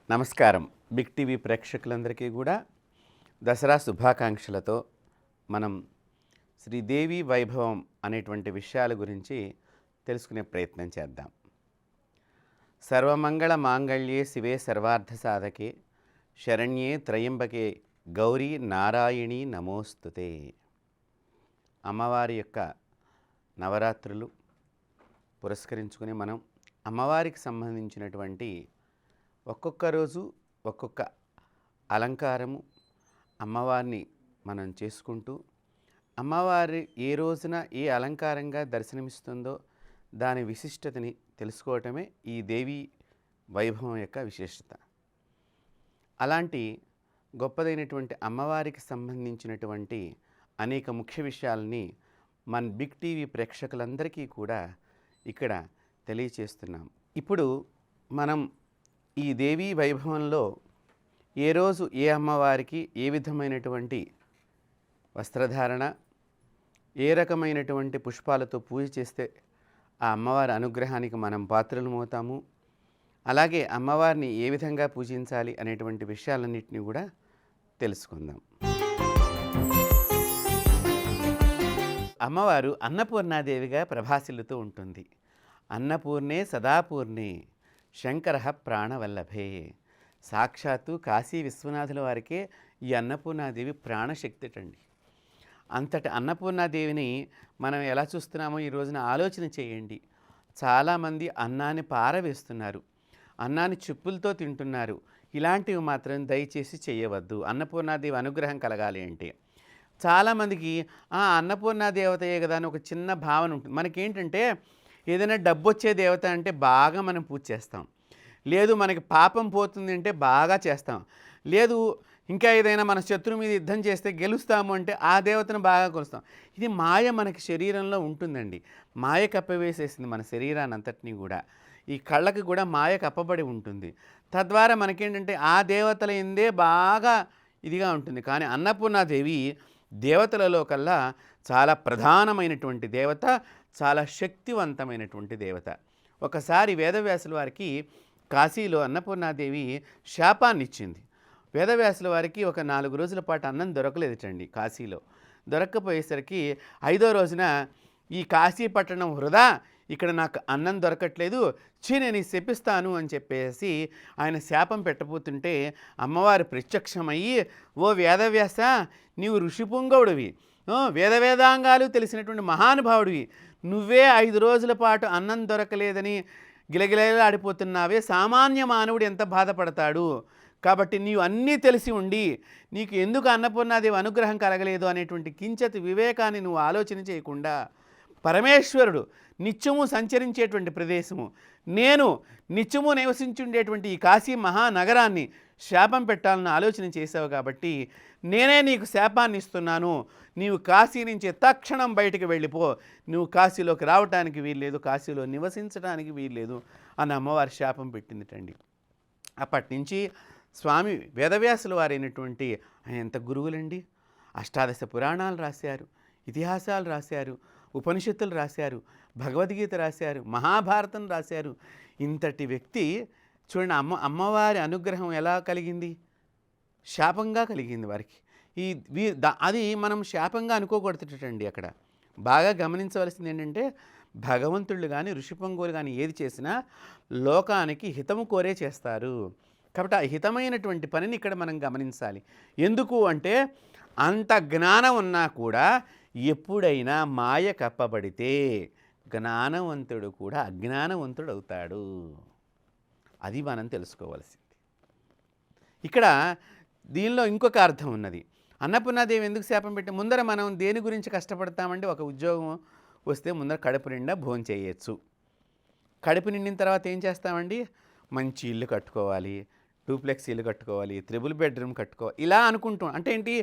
నమస్కారం. Big TV ప్రేక్షకులందరికీ కూడా దసరా శుభాకాంక్షలతో మనం శ్రీదేవి వైభవం అనేటువంటి విషయాల గురించి తెలుసుకునే ప్రయత్నం చేద్దాం. సర్వమంగళ మాంగళ్యే శివే సర్వార్థ సాధకే శరణ్యే త్రయంబకే గౌరీ నారాయణి నమోస్తుతే. అమ్మవారి యొక్క నవరాత్రులు పురస్కరించుకుని మనం అమ్మవారికి సంబంధించినటువంటి ఒక్కొక్క రోజు ఒక్కొక్క అలంకారము అమ్మవారిని మనం చేసుకుంటూ అమ్మవారి ఏ రోజున ఏ అలంకారంగా దర్శనమిస్తుందో దాని విశిష్టతని తెలుసుకోవటమే ఈ దేవి వైభవం యొక్క విశేషత. అలాంటి గొప్పదైనటువంటి అమ్మవారికి సంబంధించినటువంటి అనేక ముఖ్య విషయాలని మన బిగ్ టీవీ ప్రేక్షకులందరికీ కూడా ఇక్కడ తెలియచేస్తున్నాం. ఇప్పుడు మనం ఈ దేవీ వైభవంలో ఏ రోజు ఏ అమ్మవారికి ఏ విధమైనటువంటి వస్త్రధారణ, ఏ రకమైనటువంటి పుష్పాలతో పూజ చేస్తే ఆ అమ్మవారి అనుగ్రహానికి మనం పాత్రలమవుతాము, అలాగే అమ్మవారిని ఏ విధంగా పూజించాలి అనేటువంటి విషయాలన్నింటినీ కూడా తెలుసుకుందాం. అమ్మవారు అన్నపూర్ణాదేవిగా ప్రభాసిల్లుతూ ఉంటుంది. అన్నపూర్ణే సదాపూర్ణే శంకర ప్రాణవల్లభే. సాక్షాత్తు కాశీ విశ్వనాథుల వారికే ఈ అన్నపూర్ణాదేవి ప్రాణశక్తిటండి. అంతటి అన్నపూర్ణాదేవిని మనం ఎలా చూస్తున్నామో ఈ రోజున ఆలోచన చేయండి. చాలామంది అన్నాన్ని పారవేస్తున్నారు, అన్నాన్ని చెప్పులతో తింటున్నారు. ఇలాంటివి మాత్రం దయచేసి చేయవద్దు. అన్నపూర్ణాదేవి అనుగ్రహం కలగాలి అంటే చాలామందికి అన్నపూర్ణ దేవతయే కదా అని ఒక చిన్న భావన ఉంటుంది. మనకేంటంటే ఏదైనా డబ్బు వచ్చే దేవత అంటే బాగా మనం పూజ చేస్తాం, లేదు మనకి పాపం పోతుంది అంటే బాగా చేస్తాం, లేదు ఇంకా ఏదైనా మన శత్రువు మీద యుద్ధం చేస్తే గెలుస్తాము అంటే ఆ దేవతను బాగా కొలుస్తాం. ఇది మాయ మనకి శరీరంలో ఉంటుందండి. మాయ కప్పవేసేసింది మన శరీరాన్ని అంతటినీ కూడా. ఈ కళ్ళకి కూడా మాయ కప్పబడి ఉంటుంది. తద్వారా మనకేంటంటే ఆ దేవతల ఎందే బాగా ఇదిగా ఉంటుంది. కానీ అన్నపూర్ణాదేవి దేవతలలో కల్లా చాలా ప్రధానమైనటువంటి దేవత, చాలా శక్తివంతమైనటువంటి దేవత. ఒకసారి వేదవ్యాసుల వారికి కాశీలో అన్నపూర్ణాదేవి శాపాన్ని ఇచ్చింది. వేదవ్యాసుల వారికి ఒక 4 రోజుల పాటు అన్నం దొరకలేదుటండి కాశీలో. దొరక్కపోయేసరికి 5వ రోజున ఈ కాశీ పట్టణం వృధా, ఇక్కడ నాకు అన్నం దొరకట్లేదు, నేను శపిస్తాను అని చెప్పేసి ఆయన శాపం పెట్టబోతుంటే అమ్మవారు ప్రత్యక్షమయ్యి, ఓ వేదవ్యాస, నీవు ఋషిపుంగవుడివి, వేదాంగాలు తెలిసినటువంటి మహానుభావుడివి, నువ్వే 5 రోజుల పాటు అన్నం దొరకలేదని గిలగిలాడిపోతున్నావే, సామాన్య మానవుడు ఎంత బాధపడతాడు, కాబట్టి నీవు అన్నీ తెలిసి ఉండి నీకు ఎందుకు అన్నపూర్ణాదేవి అనుగ్రహం కలగలేదు అనేటువంటి కించిత్ వివేకాన్ని నువ్వు ఆలోచన చేయకుండా పరమేశ్వరుడు నిత్యము సంచరించేటువంటి ప్రదేశము, నేను నిత్యము నివసించుండేటువంటి ఈ కాశీ మహానగరాన్ని శాపం పెట్టాలని ఆలోచన చేసావు కాబట్టి నేనే నీకు శాపాన్ని ఇస్తున్నాను, నీవు కాశీ నుంచి తక్షణం బయటికి వెళ్ళిపో, నువ్వు కాశీలోకి రావటానికి వీల్లేదు, కాశీలో నివసించడానికి వీల్లేదు అని అమ్మవారి శాపం పెట్టిందిటండి. అప్పటి నుంచి స్వామి వేదవ్యాసుల వారైనటువంటి ఆయన ఎంత గురువులండి, అష్టాదశ పురాణాలు రాశారు, ఇతిహాసాలు రాశారు, ఉపనిషత్తులు రాశారు, భగవద్గీత రాశారు, మహాభారతం రాశారు. ఇంతటి వ్యక్తి చూడండి, అమ్మవారి అనుగ్రహం ఎలా కలిగింది? శాపంగా కలిగింది వారికి. అది మనం శాపంగా అనుకోకూడదటండి. అక్కడ బాగా గమనించవలసింది ఏంటంటే భగవంతుళ్ళు కానీ ఋషిపంగులు కానీ ఏది చేసినా లోకానికి హితము కోరే చేస్తారు. కాబట్టి ఆ హితమైనటువంటి పనిని ఇక్కడ మనం గమనించాలి. ఎందుకు అంటే అంత జ్ఞానం ఉన్నా కూడా ఎప్పుడైనా మాయ కప్పబడితే జ్ఞానవంతుడు కూడా అజ్ఞానవంతుడు అవుతాడు. అది మనం తెలుసుకోవాల్సింది. ఇక్కడ దీనిలో ఇంకొక అర్థం ఉన్నది. అన్నపూర్ణాదేవి ఎందుకు శాపం పెట్టి, ముందర మనం దేని గురించి కష్టపడతామంటే ఒక ఉద్యోగం వస్తే ముందర కడుపు నిండా భోజనం చేయొచ్చు. కడుపు నిండిన తర్వాత ఏం చేస్తామండి, మంచి ఇల్లు కట్టుకోవాలి, 2ప్లెక్స్ ఇల్లు కట్టుకోవాలి, 3 బెడ్రూమ్ కట్టుకోవాలి, ఇలా అనుకుంటాం. అంటే ఏంటి,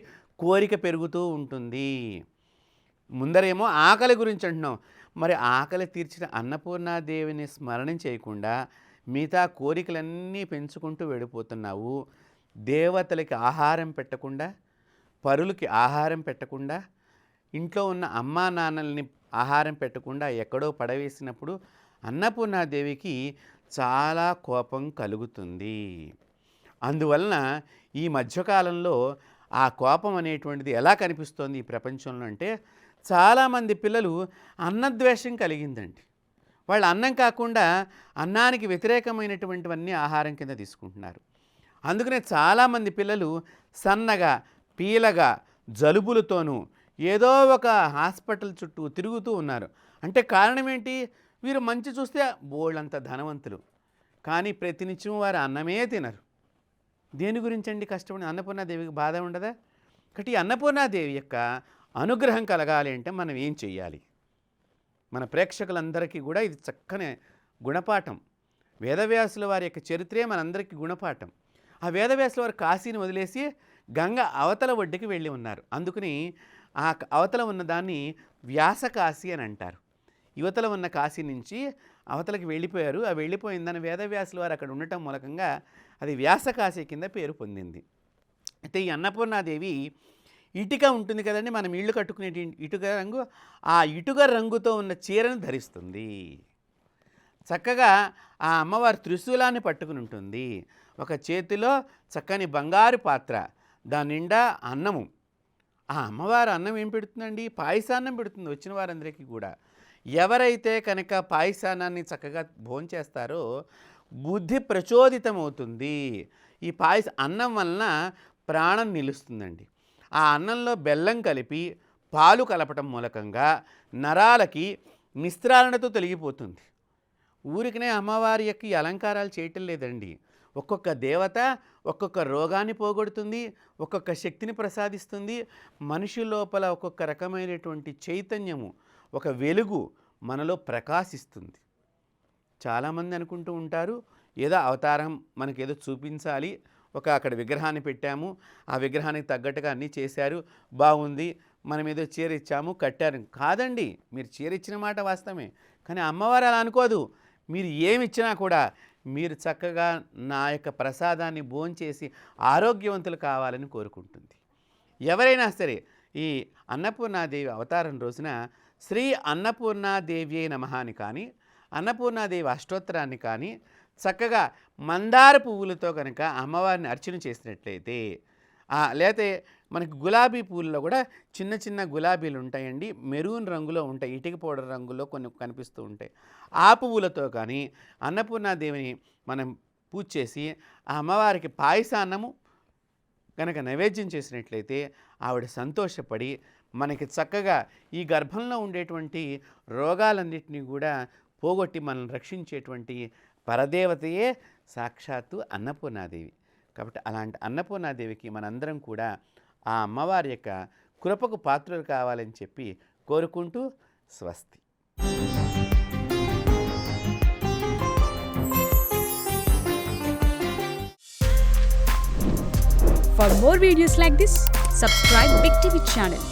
కోరిక పెరుగుతూ ఉంటుంది. ముందరేమో ఆకలి గురించి అంటున్నాం. మరి ఆకలి తీర్చిన అన్నపూర్ణాదేవిని స్మరణం చేయకుండా మిగతా కోరికలన్నీ పెంచుకుంటూ వెళ్ళిపోతున్నావు. దేవతలకి ఆహారం పెట్టకుండా, పరులకి ఆహారం పెట్టకుండా, ఇంట్లో ఉన్న అమ్మా నాన్నల్ని ఆహారం పెట్టకుండా ఎక్కడో పడవేసినప్పుడు అన్నపూర్ణాదేవికి చాలా కోపం కలుగుతుంది. అందువలన ఈ మధ్యకాలంలో ఆ కోపం అనేటువంటిది ఎలా కనిపిస్తోంది ఈ ప్రపంచంలో అంటే, చాలామంది పిల్లలు అన్నద్వేషం కలిగిందండి. వాళ్ళు అన్నం కాకుండా అన్నానికి వ్యతిరేకమైనటువంటివన్నీ ఆహారం కింద తీసుకుంటున్నారు. అందుకనే చాలామంది పిల్లలు సన్నగా, పీలగా, జలుబులతోనూ ఏదో ఒక హాస్పిటల్ చుట్టూ తిరుగుతూ ఉన్నారు. అంటే కారణం ఏంటి? వీరు మంచి చూస్తే బోళ్ళంత ధనవంతులు, కానీ ప్రతినిత్యం వారు అన్నమే తినరు. దేని గురించండి కష్టపడి? అన్నపూర్ణాదేవికి బాధ ఉండదా? కాబట్టి ఈ అన్నపూర్ణాదేవి యొక్క అనుగ్రహం కలగాలి అంటే మనం ఏం చెయ్యాలి? మన ప్రేక్షకులందరికీ కూడా ఇది చక్కని గుణపాఠం. వేదవ్యాసుల వారి యొక్క చరిత్రే మనందరికీ గుణపాఠం. ఆ వేదవ్యాసుల వారు కాశీని వదిలేసి గంగ అవతల ఒడ్డుకి వెళ్ళి ఉన్నారు. అందుకని ఆ అవతల ఉన్న దాన్ని వ్యాసకాశి అని అంటారు. యువతల ఉన్న కాశీ నుంచి అవతలకి వెళ్ళిపోయారు. ఆ వెళ్ళిపోయిందని వేదవ్యాసుల వారు అక్కడ ఉండటం మూలకంగా అది వ్యాసకాశి కింద పేరు పొందింది. అయితే ఈ అన్నపూర్ణాదేవి ఇటుక ఉంటుంది కదండి, మనం ఇళ్ళు కట్టుకునే ఇటుక రంగు, ఆ ఇటుక రంగుతో ఉన్న చీరను ధరిస్తుంది. చక్కగా ఆ అమ్మవారి త్రిశూలాన్ని పట్టుకుని ఉంటుంది. ఒక చేతిలో చక్కని బంగారు పాత్ర, దాని నిండా అన్నము. ఆ అమ్మవారు అన్నం ఏం పెడుతుందండి? పాయసాన్నం పెడుతుంది వచ్చిన వారందరికీ కూడా. ఎవరైతే కనుక పాయసాన్నాన్ని చక్కగా భోంచేస్తారో బుద్ధి ప్రచోదితమవుతుంది. ఈ అన్నం వలన ప్రాణం నిలుస్తుందండి. ఆ అన్నంలో బెల్లం కలిపి పాలు కలపటం మూలకంగా నరాలకి నిస్త్రారణతో తొలగిపోతుంది. ఊరికనే అమ్మవారి యొక్క ఈ అలంకారాలు చేయటం లేదండి. ఒక్కొక్క దేవత ఒక్కొక్క రోగాన్ని పోగొడుతుంది, ఒక్కొక్క శక్తిని ప్రసాదిస్తుంది. మనిషి లోపల ఒక్కొక్క రకమైనటువంటి చైతన్యము, ఒక వెలుగు మనలో ప్రకాశిస్తుంది. చాలామంది అనుకుంటూ ఉంటారు, ఏదో అవతారం మనకేదో చూపించాలి, అక్కడ విగ్రహాన్ని పెట్టాము, ఆ విగ్రహానికి తగ్గట్టుగా అన్నీ చేశారు, బాగుంది, మనం ఏదో చీర ఇచ్చాము, కట్టారు. కాదండి, మీరు చీర ఇచ్చిన మాట వాస్తవమే, కానీ అమ్మవారు అలా అనుకోదు. మీరు ఏమి ఇచ్చినా కూడా మీరు చక్కగా నా యొక్క ప్రసాదాన్ని భోంచేసి ఆరోగ్యవంతులు కావాలని కోరుకుంటుంది. ఎవరైనా సరే ఈ అన్నపూర్ణాదేవి అవతారం రోజున శ్రీ అన్నపూర్ణాదేవ్యే నమః అని కానీ, అన్నపూర్ణాదేవి అష్టోత్తరాన్ని కానీ చక్కగా మందార పువ్వులతో కనుక అమ్మవారిని అర్చన చేసినట్లయితే, లేకపోతే మనకి గులాబీ పువ్వుల్లో కూడా చిన్న చిన్న గులాబీలు ఉంటాయండి, మెరూన్ రంగులో ఉంటాయి, ఇటుక పౌడర్ రంగులో కొన్ని కనిపిస్తూ ఉంటాయి. ఆ పువ్వులతో కానీ అన్నపూర్ణాదేవిని మనం పూజ చేసి ఆ అమ్మవారికి పాయసాన్నము కనుక నైవేద్యం చేసినట్లయితే ఆవిడ సంతోషపడి మనకి చక్కగా ఈ గర్భంలో ఉండేటువంటి రోగాలన్నింటినీ కూడా పోగొట్టి మనల్ని రక్షించేటువంటి పరదేవతయే సాక్షాత్తు అన్నపూర్ణాదేవి. కాబట్టి అలాంటి అన్నపూర్ణాదేవికి మనందరం కూడా ఆ అమ్మవారి యొక్క కృపకు పాత్రలు కావాలని చెప్పి కోరుకుంటూ స్వస్తి. For more videos like this, subscribe Big TV channel.